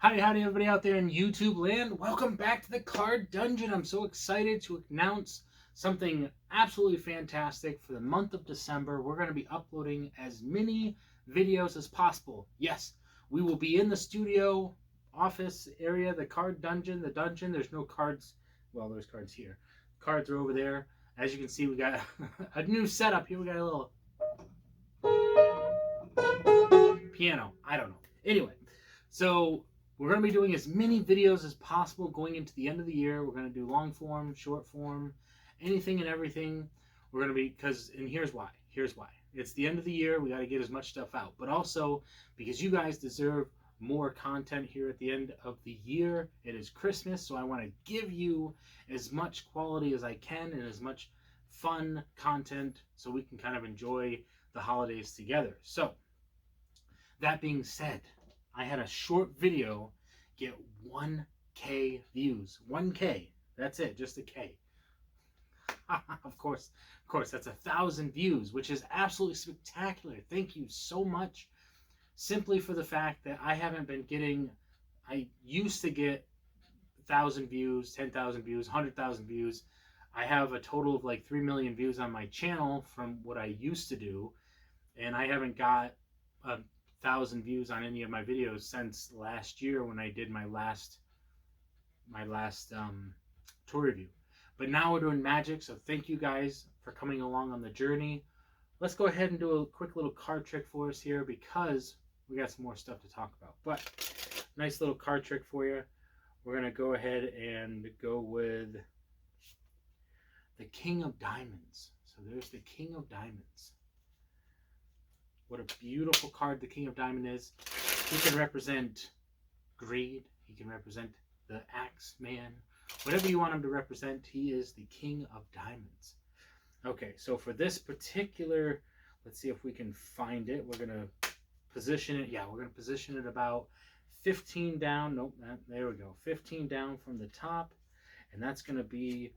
Howdy, howdy, everybody out there in YouTube land. Welcome back to the Card Dungeon. I'm so excited to announce something absolutely fantastic for the month of December. We're going to be uploading as many videos as possible. Yes, we will be in the studio office area, the Card Dungeon. The dungeon, there's no cards. Well, there's cards here. Cards are over there. As you can see, we got a new setup here. We got a little piano. I don't know. Anyway, so we're going to be doing as many videos as possible going into the end of the year. We're going to do long form, short form, anything and everything. We're going to be, and here's why. Here's why. It's the end of the year. We got to get as much stuff out. But also, because you guys deserve more content here at the end of the year. It is Christmas, so I want to give you as much quality as I can and as much fun content so we can kind of enjoy the holidays together. So, that being said, I had a short video get 1K views. 1K. That's it, just a K. Of course, that's 1,000 views, which is absolutely spectacular. Thank you so much. Simply for the fact that I haven't been getting, I used to get 1,000 views, 10,000 views, 100,000 views. I have a total of like 3 million views on my channel from what I used to do, and I haven't got 1,000 views on any of my videos since last year when I did my last tour review. But now we're doing magic, so thank you guys for coming along on the journey. Let's go ahead and do a quick little card trick for us here because we got some more stuff to talk about. But nice little card trick for you. We're going to go ahead and go with the King of Diamonds. So there's the King of Diamonds. What a beautiful card the King of Diamonds is. He can represent greed. He can represent the Axe Man. Whatever you want him to represent, he is the King of Diamonds. Okay, so for this particular, let's see if we can find it. We're going to position it. Yeah, we're going to position it about 15 down. Nope, there we go. 15 down from the top. And that's going to be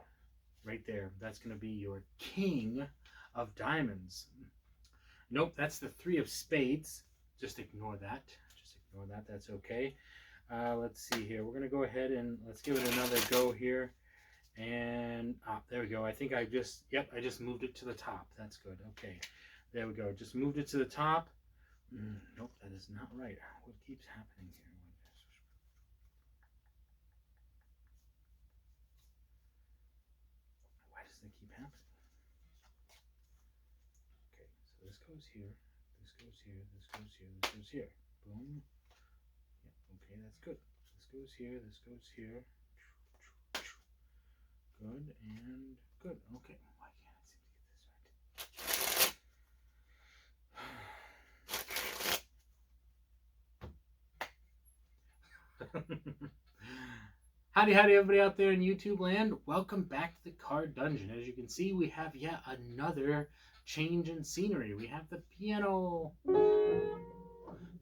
right there. That's going to be your King of Diamonds. Nope, that's the 3 of Spades. Just ignore that. Just ignore that. That's okay. Let's see here. We're going to go ahead and let's give it another go here. And there we go. I think I just moved it to the top. That's good. Okay. There we go. Just moved it to the top. Nope, that is not right. What keeps happening here? Why does that keep happening? This goes here, this goes here, this goes here, this goes here. Boom. Yeah, okay, that's good. This goes here, this goes here. Good and good. Okay. Why can't I seem to get this right? Howdy, everybody out there in YouTube land. Welcome back to the Card Dungeon. As you can see, we have yet another change in scenery. We have the piano.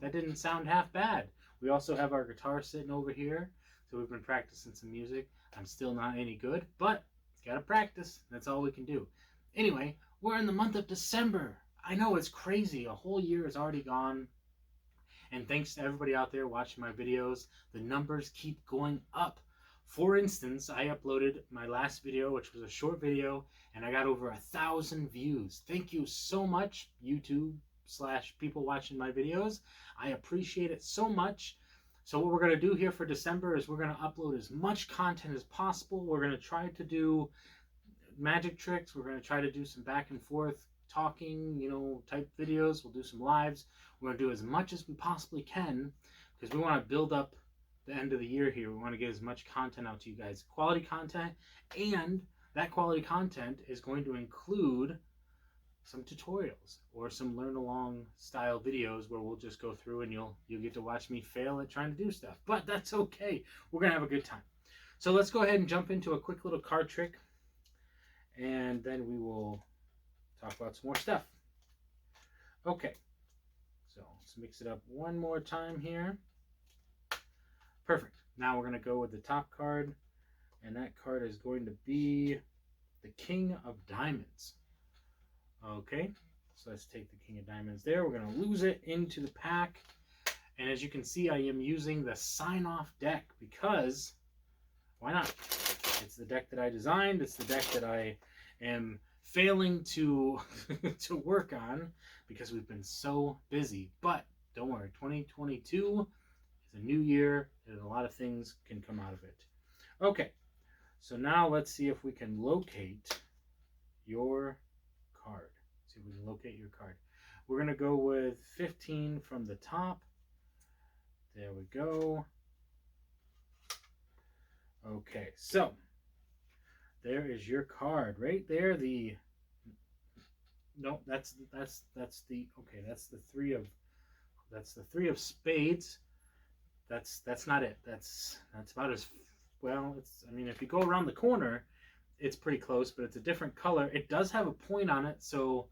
That didn't sound half bad. We also have our guitar sitting over here. So we've been practicing some music. I'm still not any good, but gotta practice. That's all we can do. Anyway, we're in the month of December. I know it's crazy. A whole year is already gone. And thanks to everybody out there watching my videos, the numbers keep going up. For instance, I uploaded my last video, which was a short video, and I got over 1,000 views. Thank you so much, YouTube/people watching my videos. I appreciate it so much. So what we're going to do here for December is we're going to upload as much content as possible. We're going to try to do magic tricks. We're going to try to do some back and forth talking, type videos. We'll do some lives. We're going to do as much as we possibly can because we want to build up the end of the year here. We want to get as much content out to you guys. Quality content, and that quality content is going to include some tutorials or some learn along style videos where we'll just go through and you'll get to watch me fail at trying to do stuff. But that's okay. We're going to have a good time. So let's go ahead and jump into a quick little card trick, and then we will talk about some more stuff. Okay. So let's mix it up one more time here. Perfect. Now we're going to go with the top card, and that card is going to be the King of Diamonds. Okay, so let's take the King of Diamonds there. We're going to lose it into the pack, And as you can see, I am using the sign-off deck because why not? It's the deck that I designed. It's the deck that I am failing to to work on because we've been so busy. But don't worry, 2022 is a new year and a lot of things can come out of it. Okay, so now let's see if we can locate your card. See if we can locate your card. We're going to go with 15 from the top. There we go. Okay, so there is your card right there. No, that's the okay. That's the three of spades. That's not it. That's about as well. It's, I mean, if you go around the corner, it's pretty close, but it's a different color. It does have a point on it, so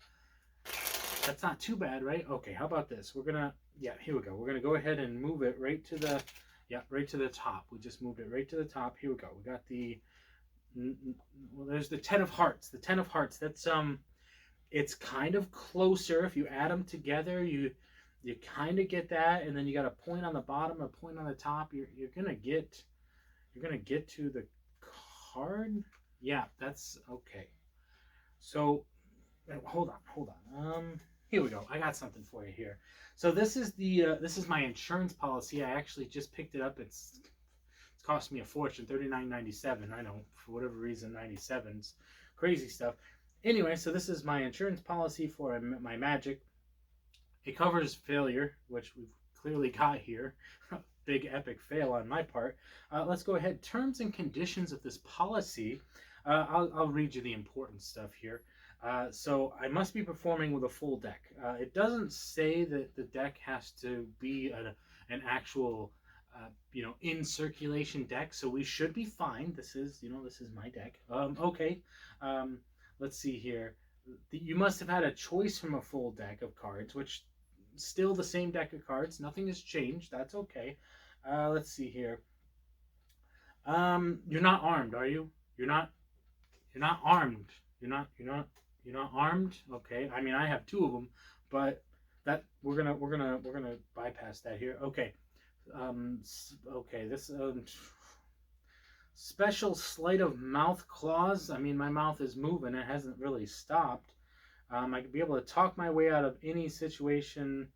that's not too bad, right? Okay, how about this? We're gonna, yeah, here we go. We're gonna go ahead and move it right to the, yeah, right to the top. We just moved it right to the top. Here we go. We got the, well, there's the 10 of hearts. The 10 of hearts. That's it's kind of closer. If you add them together, you kind of get that, and then you got a point on the bottom, a point on the top. You're gonna get to the card. Yeah, that's okay. So hold on. Here we go. I got something for you here. So this is the this is my insurance policy. I actually just picked it up. It's cost me a fortune, $39.97. I know, for whatever reason, 97's crazy stuff. Anyway, so this is my insurance policy for my magic. It covers failure, which we've clearly got here. Big epic fail on my part. Let's go ahead. Terms and conditions of this policy. I'll read you the important stuff here. So I must be performing with a full deck. It doesn't say that the deck has to be an actual, in circulation deck. So we should be fine. This is my deck. Okay. Let's see here. You must have had a choice from a full deck of cards, which still the same deck of cards. Nothing has changed. That's okay. Let's see here. You're not armed, are you? You're not armed. You're not armed. Okay. I mean, I have two of them, but that we're gonna bypass that here. Okay. Okay. This special sleight of mouth clause. I mean, my mouth is moving. It hasn't really stopped. I could be able to talk my way out of any situation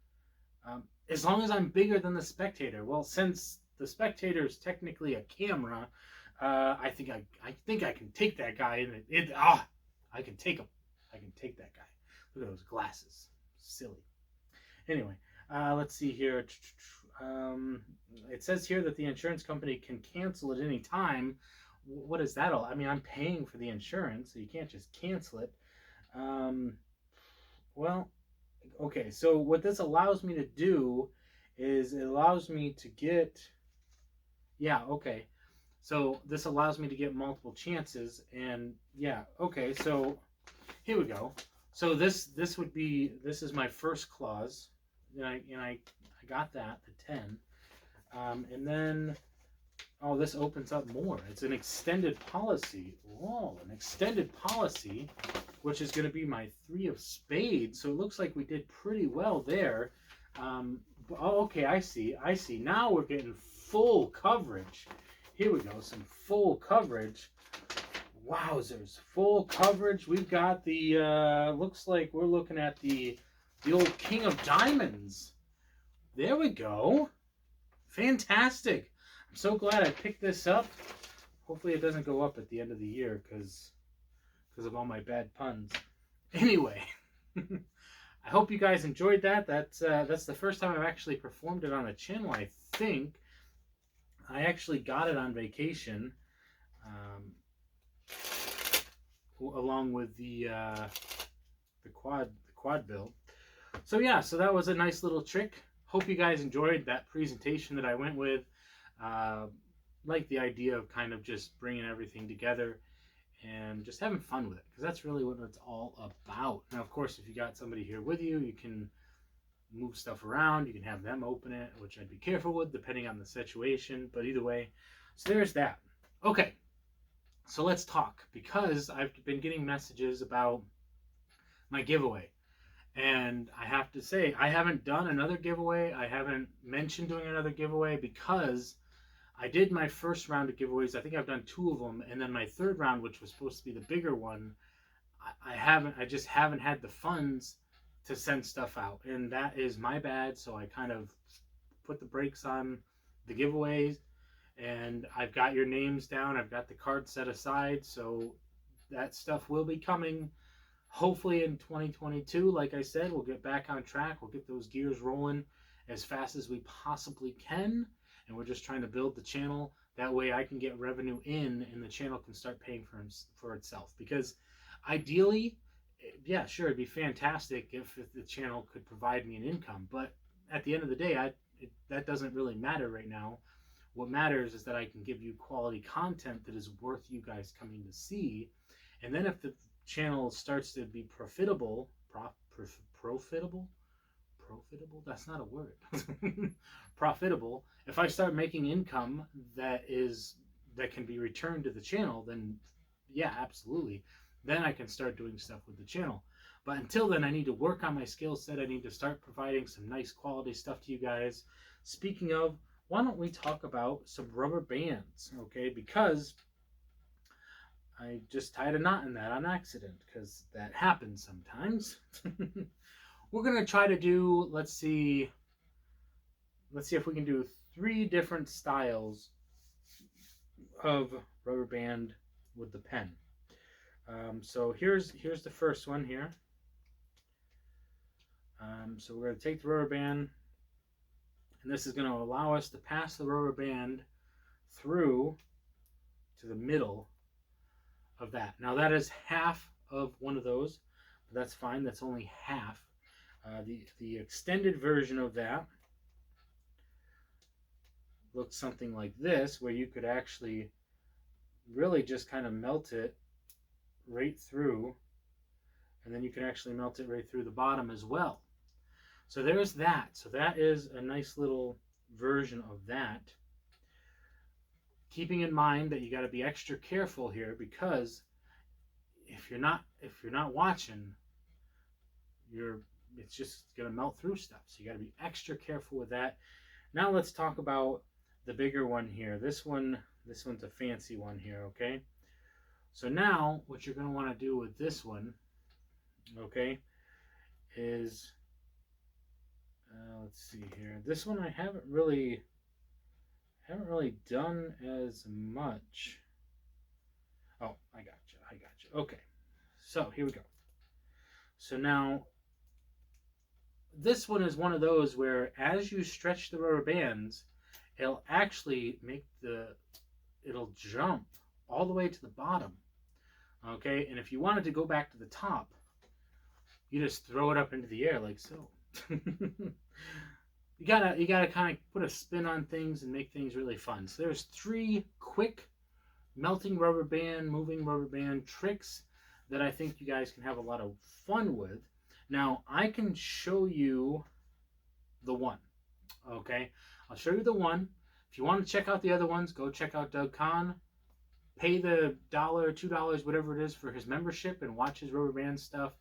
as long as I'm bigger than the spectator. Well, since the spectator is technically a camera, I think I can take that guy, and I can take him. I can take that guy. Look at those glasses, silly. Anyway, let's see here. It says here that the insurance company can cancel at any time. What is that all? I mean, I'm paying for the insurance, so you can't just cancel it. Well, okay, so what this allows me to do is it allows me to get, yeah, okay. So this allows me to get multiple chances, and yeah, okay, so here we go. So this is my first clause, and I got that, the 10. And then, oh, this opens up more. It's an extended policy. Whoa, an extended policy, which is going to be my 3 of spades. So it looks like we did pretty well there. Oh, okay, I see. Now we're getting full coverage. Here we go, some full coverage. Wowzers, full coverage. We've got the, looks like we're looking at the old King of Diamonds. There we go. Fantastic. I'm so glad I picked this up. Hopefully it doesn't go up at the end of the year because of all my bad puns. Anyway, I hope you guys enjoyed that. That's the first time I've actually performed it on a channel, I think. I actually got it on vacation, along with the quad build. So yeah, so that was a nice little trick. Hope you guys enjoyed that presentation that I went with. Like the idea of kind of just bringing everything together and just having fun with it, because that's really what it's all about. Now, of course, if you got somebody here with you, you can move stuff around. You can have them open it, which I'd be careful with depending on the situation. But either way, so there's that. Okay, so let's talk, because I've been getting messages about my giveaway. And I have to say, I haven't done another giveaway. I haven't mentioned doing another giveaway because I did my first round of giveaways. I think I've done 2 of them. And then my third round, which was supposed to be the bigger one, I just haven't had the funds to send stuff out. And that is my bad. So I kind of put the brakes on the giveaways. And I've got your names down. I've got the cards set aside. So that stuff will be coming. Hopefully in 2022, like I said, we'll get back on track. We'll get those gears rolling as fast as we possibly can. And we're just trying to build the channel. That way I can get revenue in and the channel can start paying for itself. Because ideally, yeah, sure, it'd be fantastic if the channel could provide me an income. But at the end of the day, that doesn't really matter right now. What matters is that I can give you quality content that is worth you guys coming to see. And then if the channel starts to be profitable, that's not a word. Profitable. If I start making income that can be returned to the channel, then yeah, absolutely. Then I can start doing stuff with the channel. But until then, I need to work on my skill set. I need to start providing some nice quality stuff to you guys. Speaking of, why don't we talk about some rubber bands, okay? Because I just tied a knot in that on accident, because that happens sometimes. We're going to try to do, let's see if we can do 3 different styles of rubber band with the pen. So here's the first one here. So we're going to take the rubber band, and this is going to allow us to pass the rubber band through to the middle of that. Now that is half of one of those, but that's fine. That's only half. The extended version of that looks something like this, where you could actually really just kind of melt it right through, and then you can actually melt it right through the bottom as well. So there's that. So that is a nice little version of that. Keeping in mind that you got to be extra careful here, because if you're not watching, it's just gonna melt through stuff. So you got to be extra careful with that. Now let's talk about the bigger one here. This one's a fancy one here, okay? So now what you're gonna want to do with this one, okay, is let's see here. This one I haven't really done as much. Oh, I got you. Okay, so here we go. So now this one is one of those where as you stretch the rubber bands, it'll actually it'll jump all the way to the bottom. Okay, and if you wanted to go back to the top, you just throw it up into the air like so. You gotta kind of put a spin on things and make things really fun. So there's 3 quick melting rubber band, moving rubber band tricks that I think you guys can have a lot of fun with. Now I can show you the one. Okay, I'll show you the one. If you want to check out the other ones, go check out Doug Kahn. Pay the $1, $2, whatever it is for his membership and watch his rubber band stuff.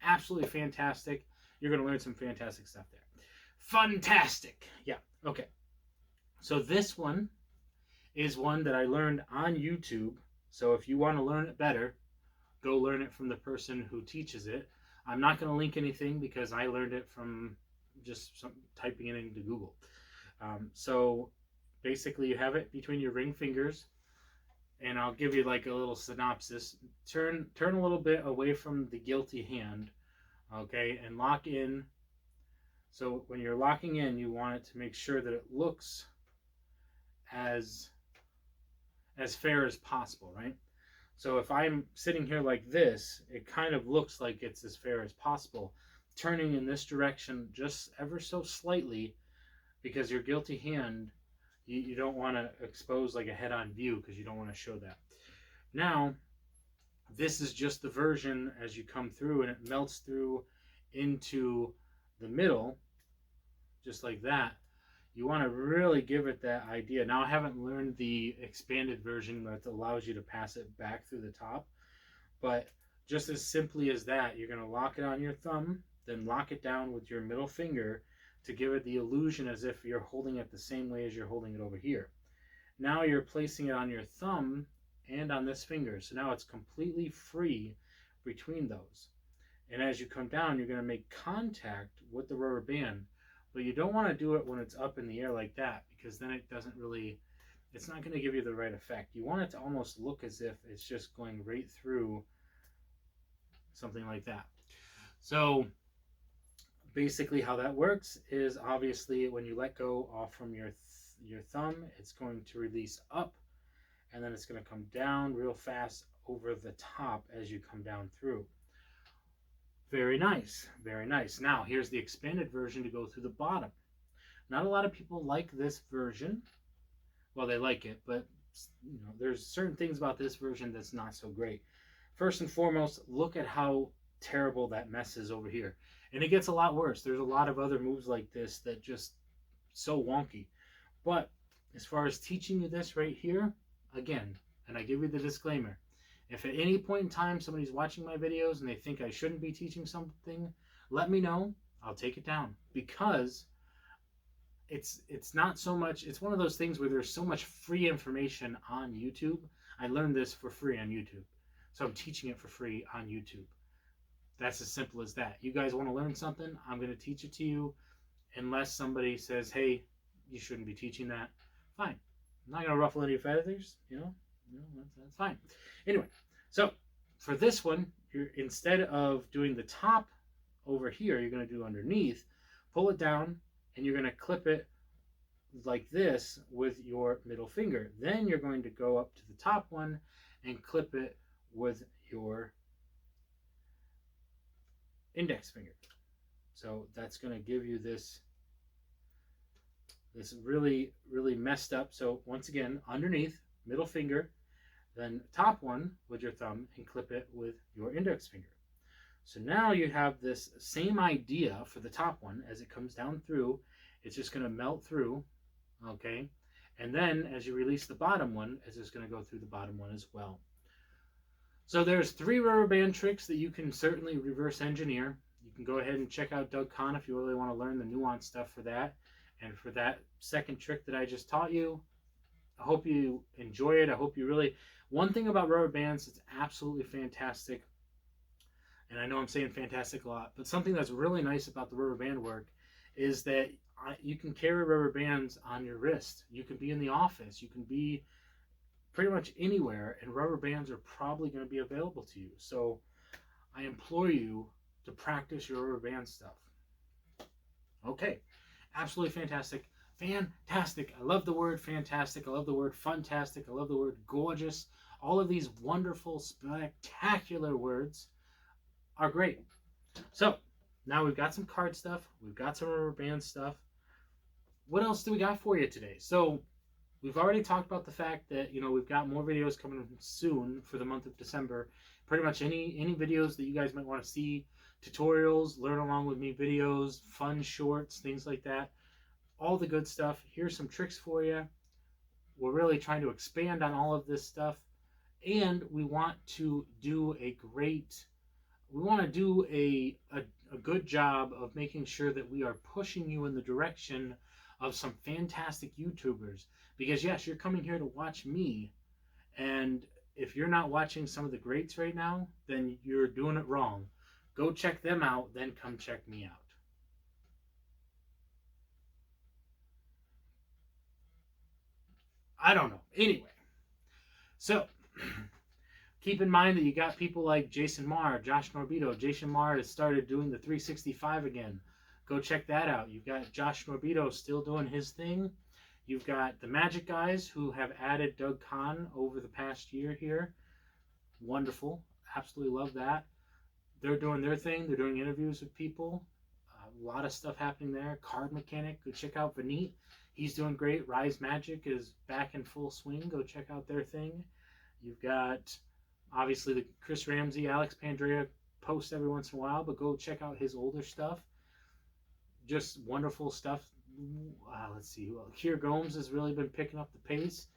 Absolutely fantastic. You're going to learn some fantastic stuff there. Fantastic. Yeah. Okay. So this one is one that I learned on YouTube. So if you want to learn it better, go learn it from the person who teaches it. I'm not going to link anything because I learned it from just typing it into Google. So basically you have it between your ring fingers, and I'll give you like a little synopsis. Turn a little bit away from the guilty hand, okay, and lock in. So when you're locking in, you want it to make sure that it looks as fair as possible, right? So if I'm sitting here like this, it kind of looks like it's as fair as possible. Turning in this direction just ever so slightly, because your guilty hand, you don't want to expose like a head-on view, because you don't want to show that. Now, this is just the version as you come through, and it melts through into the middle, just like that. You want to really give it that idea. Now, I haven't learned the expanded version that allows you to pass it back through the top, but just as simply as that, you're going to lock it on your thumb, then lock it down with your middle finger to give it the illusion as if you're holding it the same way as you're holding it over here. Now you're placing it on your thumb and on this finger. So now it's completely free between those. And as you come down, you're going to make contact with the rubber band. But you don't want to do it when it's up in the air like that, because then it doesn't really, it's not going to give you the right effect. You want it to almost look as if it's just going right through something like that. So basically how that works is, obviously when you let go off from your thumb, it's going to release up, and then it's going to come down real fast over the top as you come down through. Very nice, very nice. Now here's the expanded version to go through the bottom. Not a lot of people like this version. Well, they like it, but you know, there's certain things about this version that's not so great. First and foremost, look at how terrible that mess is over here. And it gets a lot worse. There's a lot of other moves like this that just so wonky. But as far as teaching you this right here, again, and I give you the disclaimer, if at any point in time somebody's watching my videos and they think I shouldn't be teaching something, let me know. I'll take it down, because it's not so much, it's one of those things where there's so much free information on YouTube. I learned this for free on YouTube, so I'm teaching it for free on YouTube. That's as simple as that. You guys want to learn something, I'm going to teach it to you, unless somebody says, hey, you shouldn't be teaching that. Fine. I'm not going to ruffle any feathers, that's fine. Anyway, so for this one, instead of doing the top over here, you're going to do underneath, pull it down, and you're going to clip it like this with your middle finger. Then you're going to go up to the top one and clip it with your index finger. So that's going to give you this really, really messed up. So once again, underneath, middle finger, then top one with your thumb, and clip it with your index finger. So now you have this same idea for the top one. As it comes down through, it's just going to melt through, okay? And then as you release the bottom one, it's just going to go through the bottom one as well. So there's 3 rubber band tricks that you can certainly reverse engineer. You can go ahead and check out Doug Kahn if you really want to learn the nuanced stuff for that. And for that second trick that I just taught you, I hope you enjoy it. I hope you really... One thing about rubber bands, it's absolutely fantastic. And I know I'm saying fantastic a lot, but something that's really nice about the rubber band work is that you can carry rubber bands on your wrist. You can be in the office. You can be pretty much anywhere, and rubber bands are probably going to be available to you. So I implore you to practice your rubber band stuff. Okay, absolutely fantastic. Fantastic. I love the word fantastic. I love the word funtastic. I love the word gorgeous. All of these wonderful, spectacular words are great. So now we've got some card stuff. We've got some rubber band stuff. What else do we got for you today? So we've already talked about the fact that, we've got more videos coming soon for the month of December. Pretty much any videos that you guys might want to see, tutorials, learn along with me videos, fun shorts, things like that. All the good stuff. Here's some tricks for you. We're really trying to expand on all of this stuff. And we want to do a good job of making sure that we are pushing you in the direction of some fantastic YouTubers. Because yes, you're coming here to watch me, and if you're not watching some of the greats right now, then you're doing it wrong. Go check them out, then come check me out. I don't know. Anyway, so keep in mind that you got people like Jason Marr, Josh Norbito. Jason Marr has started doing the 365 again. Go check that out. You've got Josh Norbito still doing his thing. You've got the Magic guys who have added Doug Kahn over the past year here. Wonderful. Absolutely love that. They're doing their thing. They're doing interviews with people. A lot of stuff happening there. Card Mechanic. Go check out Vineet. He's doing great. Rise Magic is back in full swing. Go check out their thing. You've got, obviously, the Chris Ramsey, Alex Pandrea post every once in a while, but go check out his older stuff. Just wonderful stuff. Let's see. Well, Kier Gomes has really been picking up the pace.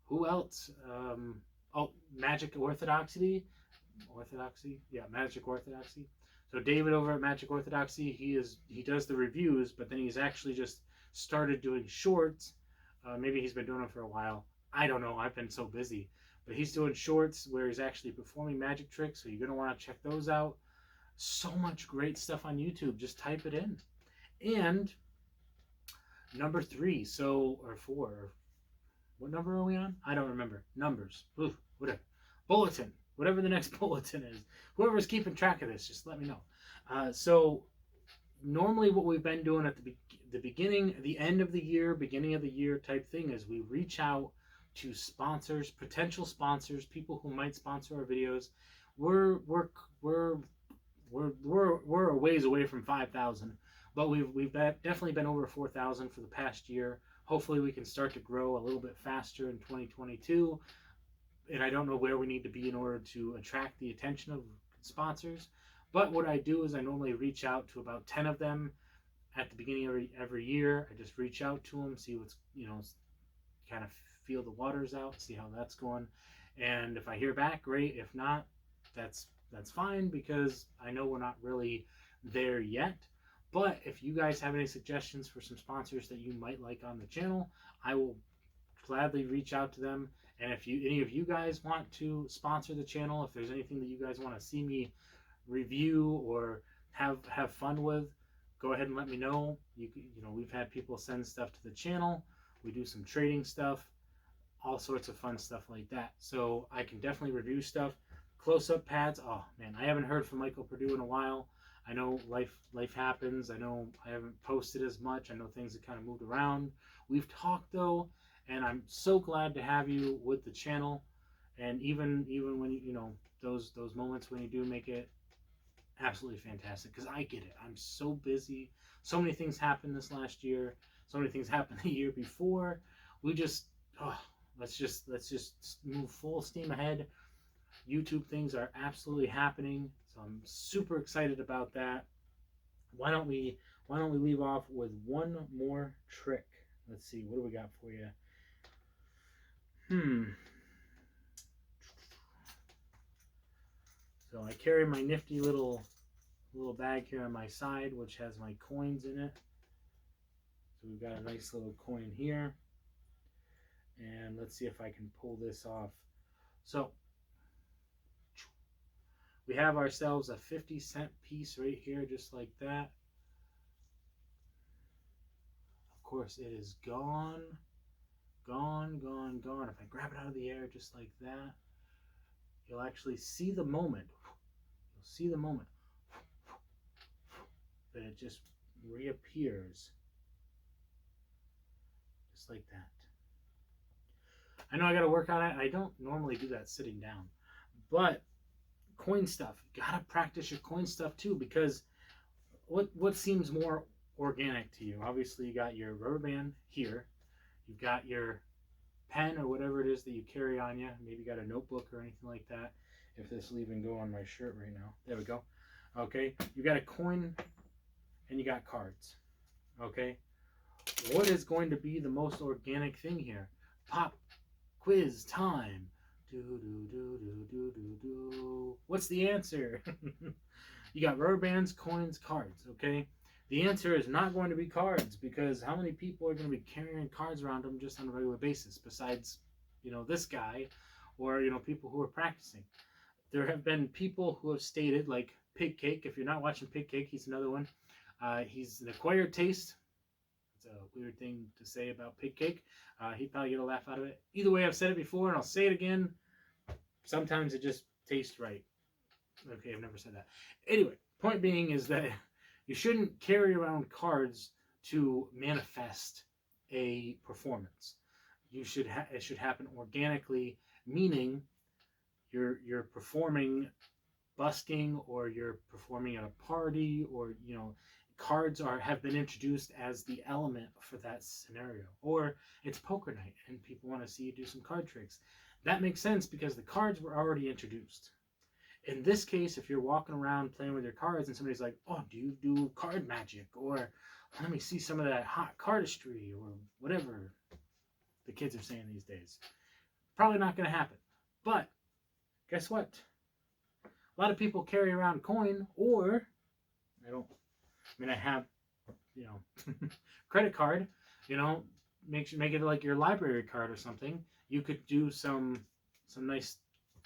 Who else? Magic Orthodoxy. Yeah, Magic Orthodoxy. So David over at Magic Orthodoxy, he does the reviews, but then he's actually just started doing shorts. Maybe he's been doing them for a while. I don't know. I've been so busy. But he's doing shorts where he's actually performing magic tricks, so you're going to want to check those out. So much great stuff on YouTube. Just type it in. And number 3, or 4. What number are we on? I don't remember. Numbers. Oof, whatever. Bulletin. Whatever the next bulletin is. Whoever's keeping track of this, just let me know. So normally what we've been doing at the beginning, the end of the year, beginning of the year type thing is we reach out to sponsors, potential sponsors, people who might sponsor our videos. We're a ways away from 5,000, but we've definitely been over 4,000 for the past year. Hopefully we can start to grow a little bit faster in 2022. And I don't know where we need to be in order to attract the attention of sponsors. But what I do is I normally reach out to about 10 of them at the beginning of every year. I just reach out to them, see what's, kind of feel the waters out, see how that's going. And if I hear back, great. If not, that's fine, because I know we're not really there yet. But if you guys have any suggestions for some sponsors that you might like on the channel, I will gladly reach out to them. And if any of you guys want to sponsor the channel, if there's anything that you guys want to see me review or have fun with, go ahead and let me know. We've had people send stuff to the channel. We do some trading stuff, all sorts of fun stuff like that. So I can definitely review stuff. Close-up pads. Oh man, I haven't heard from Michael Purdue in a while. I know life happens. I know I haven't posted as much. I know things have kind of moved around. We've talked though, and I'm so glad to have you with the channel. And even when those moments when you do make it absolutely fantastic, because I get it. I'm so busy. So many things happened this last year. So many things happened the year before. We just let's just move full steam ahead. YouTube things are absolutely happening, so I'm super excited about that. Why don't we leave off with one more trick? Let's see, what do we got for you? So I carry my nifty little bag here on my side, which has my coins in it. So we've got a nice little coin here, and let's see if I can pull this off. So we have ourselves a 50-cent piece right here, just like that. Of course, it is gone. Gone. If I grab it out of the air just like that, you'll actually see the moment. You'll see the moment that it just reappears. Just like that. I know I got to work on it. I don't normally do that sitting down. But coin stuff, you gotta practice your coin stuff too, because what seems more organic to you? Obviously you got your rubber band here, you've got your pen or whatever it is that you carry on you, maybe you got a notebook or anything like that. If this will even go on my shirt right now, there we go. Okay, you got a coin and you got cards. Okay, what is going to be the most organic thing here? Pop quiz time. What's the answer? You got rubber bands, coins, cards, okay? The answer is not going to be cards, because how many people are going to be carrying cards around them just on a regular basis besides, this guy or, people who are practicing? There have been people who have stated, like Pig Cake. If you're not watching Pig Cake, he's another one. He's an acquired taste. It's a weird thing to say about Pig Cake. He'd probably get a laugh out of it. Either way, I've said it before and I'll say it again. Sometimes it just tastes right. Okay, I've never said that. Anyway, point being is that you shouldn't carry around cards to manifest a performance. It should happen organically, meaning you're performing busking, or you're performing at a party, or cards have been introduced as the element for that scenario. Or it's poker night and people want to see you do some card tricks. That makes sense because the cards were already introduced. In this case, if you're walking around playing with your cards and somebody's like, oh, do you do card magic? Or let me see some of that hot cardistry, or whatever the kids are saying these days. Probably not going to happen. But guess what? A lot of people carry around coin, or I don't. I mean, I have, you know, credit card. You know, make it like your library card or something. You could do some nice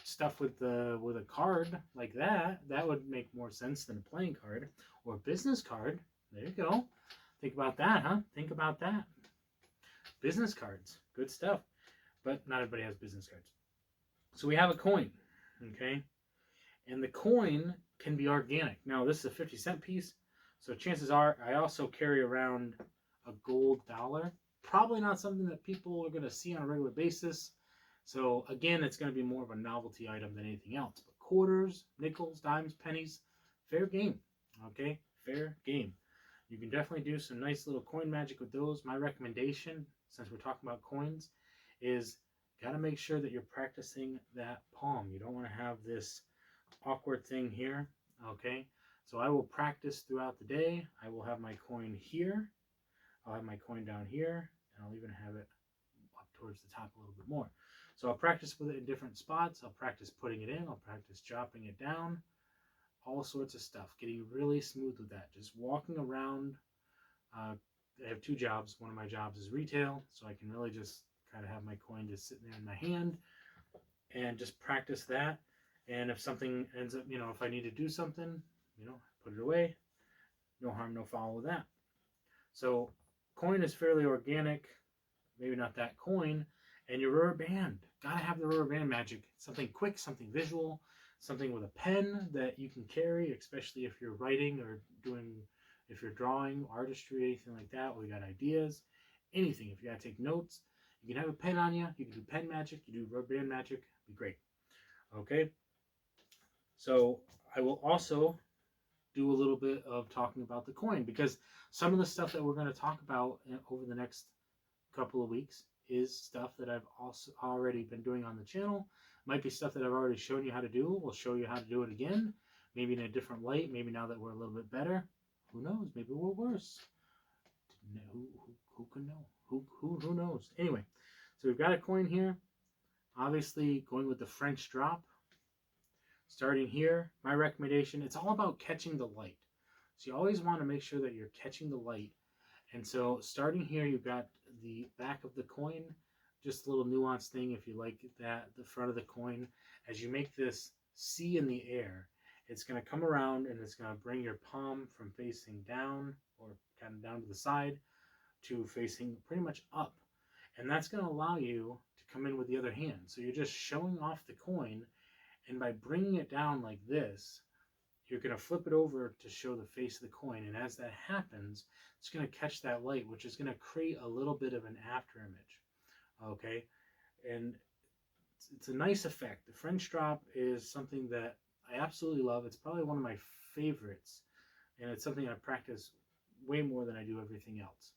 stuff with a card like that. That would make more sense than a playing card or a business card. There you go. Think about that, huh? Think about that. Business cards, good stuff. But not everybody has business cards. So we have a coin, okay? And the coin can be organic. Now, this is a 50-cent piece, so chances are I also carry around a gold dollar. Probably not something that people are going to see on a regular basis. So, again, it's going to be more of a novelty item than anything else. But quarters, nickels, dimes, pennies, fair game, okay? Fair game. You can definitely do some nice little coin magic with those. My recommendation, since we're talking about coins, is got to make sure that you're practicing that palm. You don't want to have this awkward thing here, okay? So I will practice throughout the day. I will have my coin here. I'll have my coin down here, and I'll even have it up towards the top a little bit more. So I'll practice with it in different spots. I'll practice putting it in. I'll practice dropping it down. All sorts of stuff. Getting really smooth with that. Just walking around. I have two jobs. One of my jobs is retail, so I can really just kind of have my coin just sitting there in my hand and just practice that. And if something ends up, if I need to do something, put it away. No harm, no foul with that. So coin is fairly organic. Maybe not that coin. And your rubber band. Gotta have the rubber band magic. Something quick, something visual, something with a pen that you can carry, especially if you're writing or if you're drawing, artistry, anything like that, or you got ideas, anything. If you gotta take notes, you can have a pen on you. You can do pen magic. You do rubber band magic. It'd be great. Okay. So I will also do a little bit of talking about the coin, because some of the stuff that we're going to talk about over the next couple of weeks is stuff that I've also already been doing on the channel. Might be stuff that I've already shown you how to do. We'll show you how to do it again, maybe in a different light, maybe now that we're a little bit better. Who knows? Maybe we're worse. Who can know? Who knows? Anyway, so we've got a coin here. Obviously, going with the French drop. Starting here, my recommendation, it's all about catching the light. So you always want to make sure that you're catching the light. And so starting here, you've got the back of the coin, just a little nuanced thing if you like that, the front of the coin. As you make this C in the air, it's going to come around and it's going to bring your palm from facing down or kind of down to the side to facing pretty much up. And that's going to allow you to come in with the other hand. So you're just showing off the coin. And by bringing it down like this, you're going to flip it over to show the face of the coin. And as that happens, it's going to catch that light, which is going to create a little bit of an after image. Okay? And it's a nice effect. The French drop is something that I absolutely love. It's probably one of my favorites. And it's something I practice way more than I do everything else.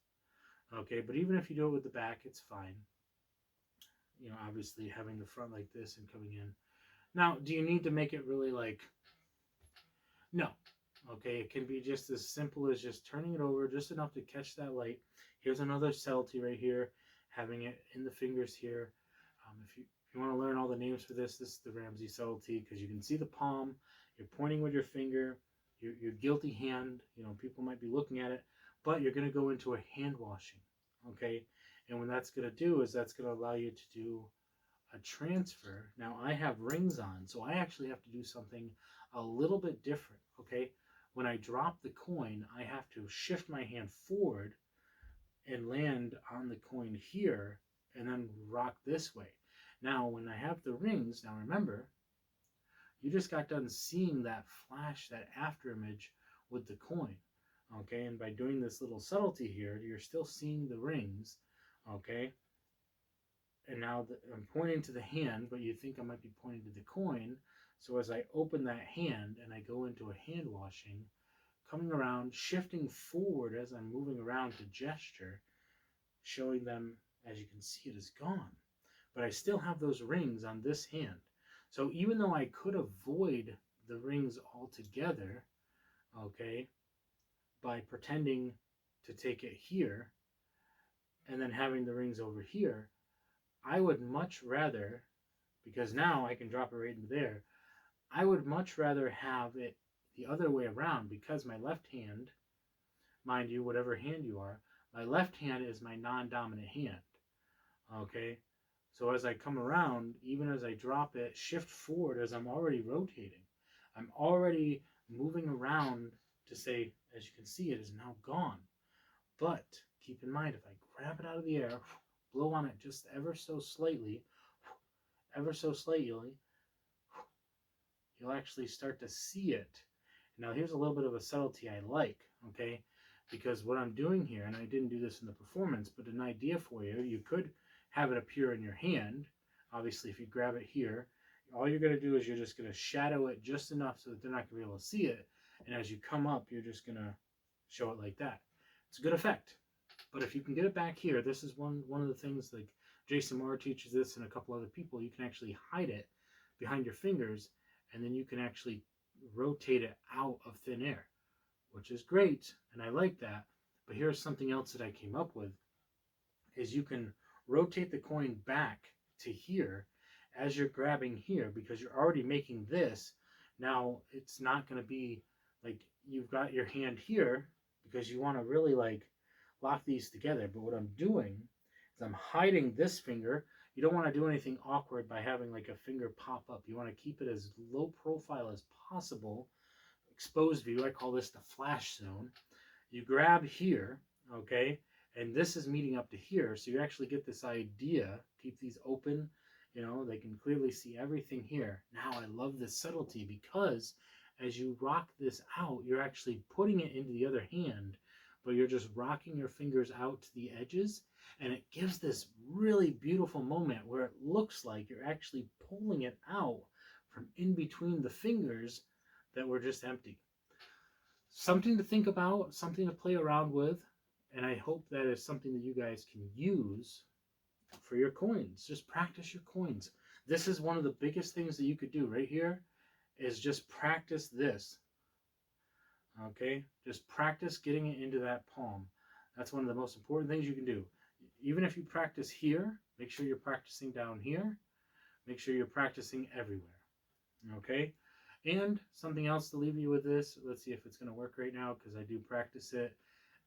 Okay? But even if you do it with the back, it's fine. Obviously having the front like this and coming in. Now, do you need to make it really like... No. Okay, it can be just as simple as just turning it over just enough to catch that light. Here's another subtlety right here, having it in the fingers here. If you want to learn all the names for this is the Ramsey Subtlety, because you can see the palm, you're pointing with your finger, your guilty hand, people might be looking at it, but you're going to go into a hand washing, okay? And what that's going to do is that's going to allow you to do a transfer. Now I have rings on, so I actually have to do something a little bit different, okay? When I drop the coin, I have to shift my hand forward and land on the coin here and then rock this way. Now, when I have the rings, now remember, you just got done seeing that flash, that after image with the coin, okay? And by doing this little subtlety here, you're still seeing the rings, okay? And now I'm pointing to the hand, but you think I might be pointing to the coin. So as I open that hand and I go into a hand washing, coming around, shifting forward as I'm moving around to gesture, showing them, as you can see, it is gone. But I still have those rings on this hand. So even though I could avoid the rings altogether, okay, by pretending to take it here and then having the rings over here, I would much rather, because now I can drop it right into there, I would much rather have it the other way around, because my left hand, mind you, whatever hand you are, my left hand is my non-dominant hand. Okay, so as I come around, even as I drop it, shift forward as I'm already rotating. I'm already moving around to say, as you can see, it is now gone. But keep in mind, if I grab it out of the air, blow on it just ever so slightly, you'll actually start to see it. Now here's a little bit of a subtlety I like, okay? Because what I'm doing here, and I didn't do this in the performance, but an idea for you, you could have it appear in your hand. Obviously, if you grab it here, all you're going to do is you're just going to shadow it just enough so that they're not going to be able to see it. And as you come up, you're just going to show it like that. It's a good effect. But if you can get it back here, this is one of the things, like Jason Moore teaches this and a couple other people, you can actually hide it behind your fingers, and then you can actually rotate it out of thin air, which is great, and I like that. But here's something else that I came up with, is you can rotate the coin back to here as you're grabbing here, because you're already making this. Now it's not going to be like you've got your hand here, because you want to really like lock these together. But what I'm doing is I'm hiding this finger. You don't want to do anything awkward by having like a finger pop up. You want to keep it as low profile as possible. Exposed view, I call this the flash zone. You grab here, okay, and this is meeting up to here, so you actually get this idea. Keep these open, you know, they can clearly see everything here. Now I love this subtlety, because as you rock this out, you're actually putting it into the other hand, but you're just rocking your fingers out to the edges, and it gives this really beautiful moment where it looks like you're actually pulling it out from in between the fingers that were just empty. Something to think about, something to play around with, and I hope that is something that you guys can use for your coins. Just practice your coins. This is one of the biggest things that you could do right here, is just practice this. Okay, just practice getting it into that palm. That's one of the most important things you can do. Even if you practice here, make sure you're practicing down here. Make sure you're practicing everywhere. Okay, and something else to leave you with this. Let's see if it's going to work right now, because I do practice it,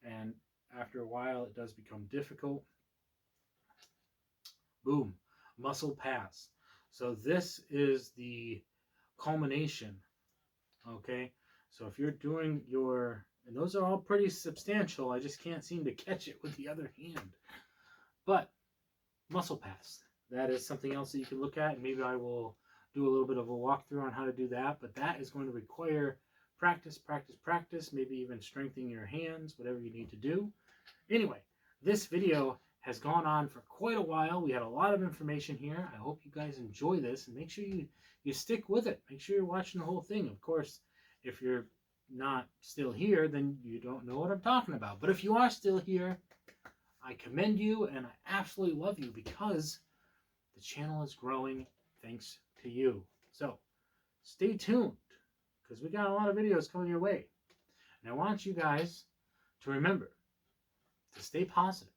and after a while it does become difficult. Boom, muscle pass. So this is the culmination. Okay, so if you're doing your, and those are all pretty substantial, I just can't seem to catch it with the other hand. But muscle pass, that is something else that you can look at, and maybe I will do a little bit of a walkthrough on how to do that. But that is going to require practice, practice, practice, maybe even strengthening your hands, whatever you need to do. Anyway, this video has gone on for quite a while. We had a lot of information here. I hope you guys enjoy this, and make sure you stick with it. Make sure you're watching the whole thing. Of course, if you're not still here, then you don't know what I'm talking about. But if you are still here, I commend you, and I absolutely love you, because the channel is growing thanks to you. So stay tuned, because we got a lot of videos coming your way. And I want you guys to remember to stay positive.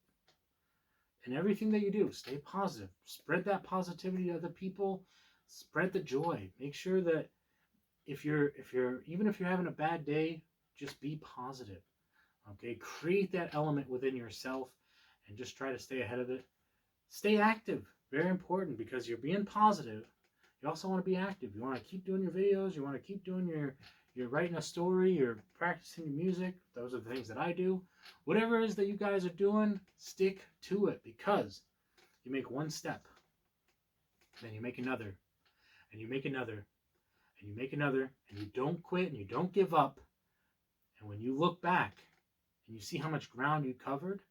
In everything that you do, stay positive. Spread that positivity to other people. Spread the joy. Make sure that even if you're having a bad day, just be positive. Okay? Create that element within yourself and just try to stay ahead of it. Stay active. Very important, because you're being positive. You also want to be active. You want to keep doing your videos. You want to keep doing you're writing a story. You're practicing your music. Those are the things that I do. Whatever it is that you guys are doing, stick to it, because you make one step, then you make another, and you make another, and you make another, and you don't quit, and you don't give up. And when you look back and you see how much ground you covered,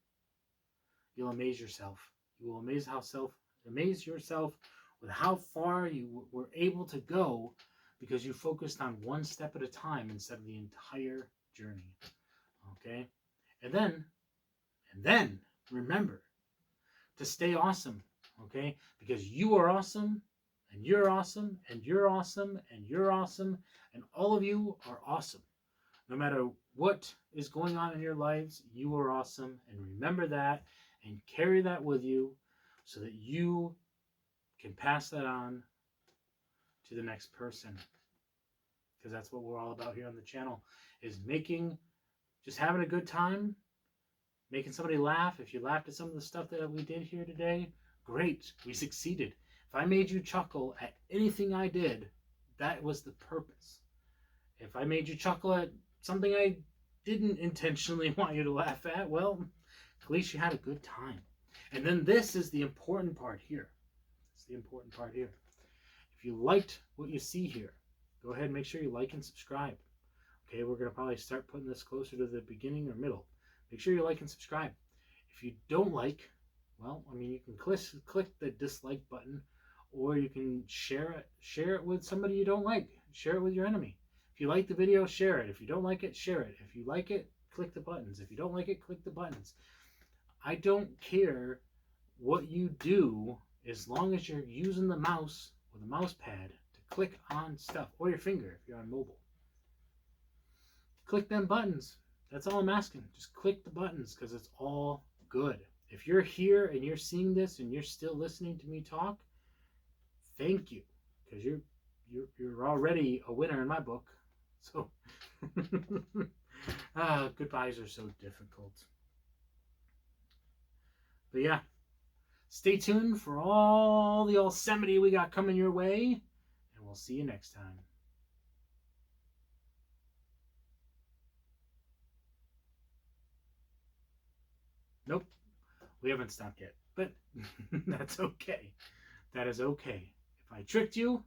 you'll amaze yourself. You will amaze yourself with how far you were able to go, because you focused on one step at a time instead of the entire journey. Okay? And then remember to stay awesome. Okay? Because you are awesome, and you're awesome, and you're awesome, and you're awesome, and all of you are awesome. No matter what is going on in your lives, you are awesome. And remember that, and carry that with you, so that you can pass that on to the next person. because that's what we're all about here on the channel, is just having a good time, making somebody laugh. If you laughed at some of the stuff that we did here today, great, we succeeded. If I made you chuckle at anything I did, that was the purpose. If I made you chuckle at something I didn't intentionally want you to laugh at, well, at least you had a good time. And then this is the important part here. It's the important part here. If you liked what you see here, go ahead and make sure you like and subscribe. Okay, we're going to probably start putting this closer to the beginning or middle. Make sure you like and subscribe. If you don't like, well, I mean, you can click the dislike button, or you can share it with somebody you don't like. Share it with your enemy. If you like the video, share it. If you don't like it, share it. If you like it, click the buttons. If you don't like it, click the buttons. I don't care what you do as long as you're using the mouse or the mouse pad to click on stuff, or your finger if you're on mobile. Click them buttons. That's all I'm asking. Just click the buttons, because it's all good. If you're here and you're seeing this and you're still listening to me talk, thank you, because you're already a winner in my book. So goodbyes are so difficult. But yeah, stay tuned for all the Yosemite we got coming your way, and we'll see you next time. Nope, we haven't stopped yet, but that's okay. That is okay. If I tricked you,